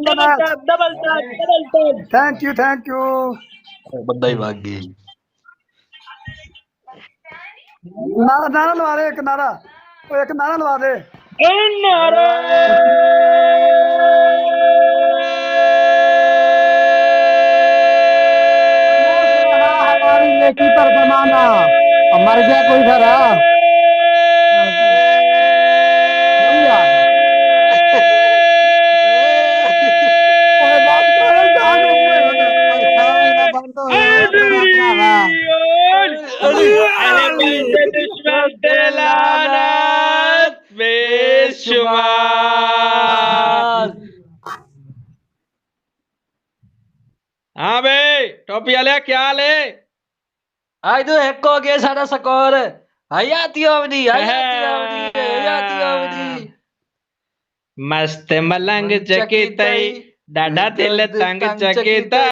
The match. Double touch. Thank you बंदा ही भाग गई। नारा नारा लगा दे, एक नारा लगा दे। हमारी नेकी पर जमाना, मर गया कोई खरा। बेशुमार। हाँ भाई टॉपी वाले क्या हाल है? आज तो एक हो गया सारा स्कोर। हयाती अवधि मस्त मलंग चकितई, डाढ़ा दिल तंग चकितई।